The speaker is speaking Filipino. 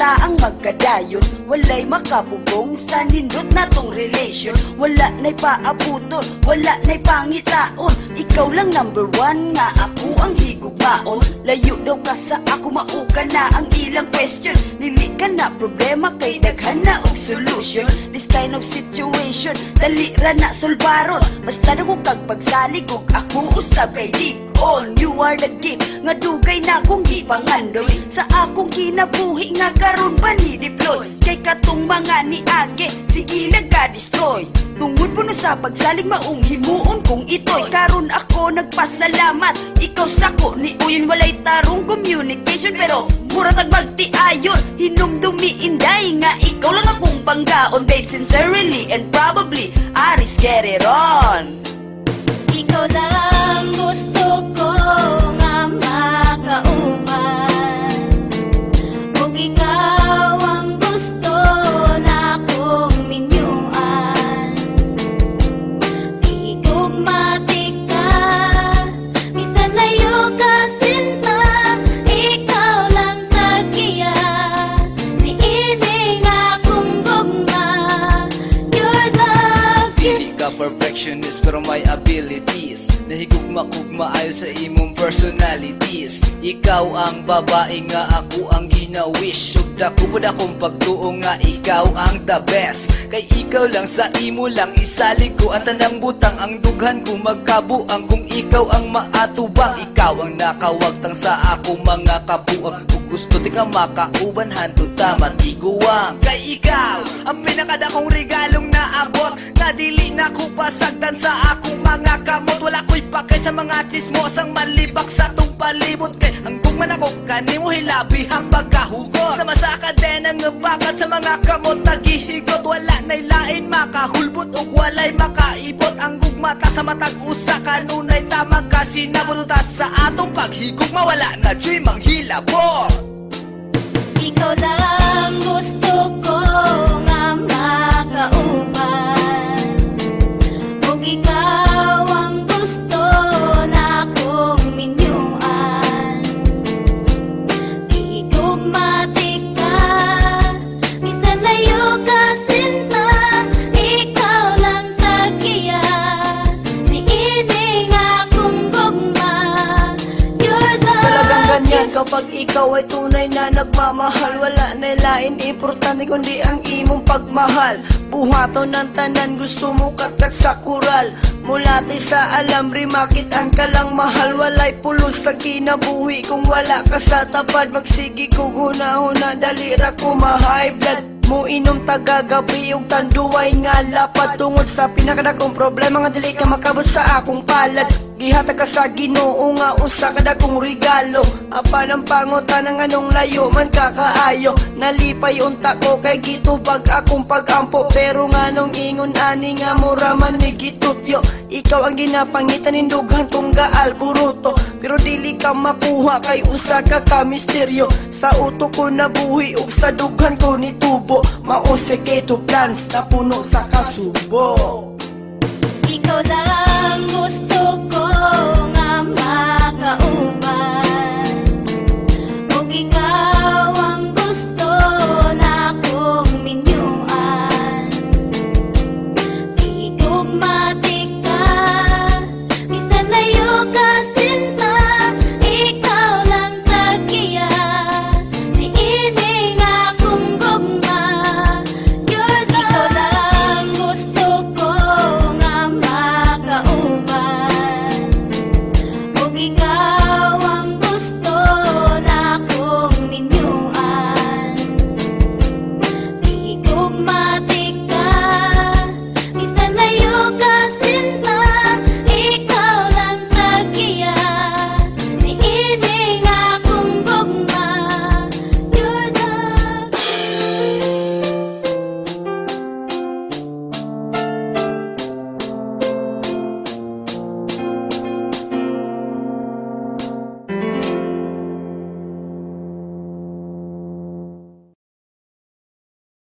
ta ang magkadayon. Walay makapugong sa nindot na tong relation. Wala na'y paabuton, wala na'y pangitaon. Ikaw lang number one nga ako ang higugmaon. Layo daw ka sa ako, mauka na ang ilang question. Dili ka na problema kay daghan na og solution. This kind of situation dali ra na solbaron. Basta na ko kag pagsalig ug ako usab kay dig on. You are the gift nga dugay na kong gipangandoy sa akong kinabuhi nga karon pa ni deploy. Kay katong mga ni age sige nagka-destroy. Tungod po na sa pagsalig maong himuon kong ito'y karon ako nagpasalamat. Ikaw sako ni uyon walay tarong communication pero mura tagbagti ayon. Hinumdumi inday nga ikaw lang akong panggaon. Babe, sincerely and probably Aris, get it on. Ikaw lang gusto ko nga makauman, ug ikaw ang gusto na kong minyuan. Higugmatik ka, bisan layo ka sinta, ikaw lang tagiya, niining akong gugma. You're the Dili ka perfectionist pero may abilities. Nahigugma-gugma ayo sa imong personalities. Ikaw ang babae nga ako ang gina-wish. Ug dako pod akong pagtuo nga ikaw ang the best. Kay ikaw lang sa imo lang isalig ko ang tanang butang. Ang dughan ko magkabuang kung ikaw ang maatubang. Ikaw ang nakawagtang sa ako mga kabuang. Kung gusto di ka makauban hantud tamat iguang. Kay ikaw ang pinakadakong regalong naabot na dili na ko pasagdan sa akong mga kamot. Wala ko'y pakay sa mga chismosang malibak sa tong palibot. Kay ang gugman ako kanimo hilabi ang pagkahugot. Sama sa kadena nga bakat sa mga kamot nagihigot. Wala na'y lain makahulbot o walay makaibot. Ang gugmata sa matag usa kanunay tamang kasinabot. Sa atong paghigugma wala na dyo'y manghilabot. Ikaw lang gusto ko nga makauban, ug ikaw ang gusto na kong minyuan. Higugmatik ka, bisan layo ka sinta, ikaw lang tagiya, niining akong gugma. You're the Talagang ganyan kapag ikaw ay tunay na nagmamahal. Wala na lain importante kundi ang imong pagmahal. Buhaton ng tanan gusto mo katak sa kural. Mulati sa alamri makit ang kalang mahal. Walay pulos sa kinabuhi kung wala ka sa tapad. Magsigi kung huna-huna dalira ko ma-high blood. Mo inom tagagabi ug tanduay nga lapad. Tungod sa pinakadakong problema nga dili ka makabot sa akong palad. Gihatag ka sa Ginoo nga usa ka dakong regalo. Apan ang pangutan ng anong layo man kakaayo. Nalipay unta ko kay gitubag akong pagampo. Pero nganong ingon ani nga mura man ni gitutyo. Ikaw ang ginapangitan nindughan kong gaal buruto. Pero dili ka makuha kay usa ka misteryo. Sa utok ko nabuhi ug sa dughan ko ni tubo. Maose keto plans na puno sa kasubo. ikaw lang gusto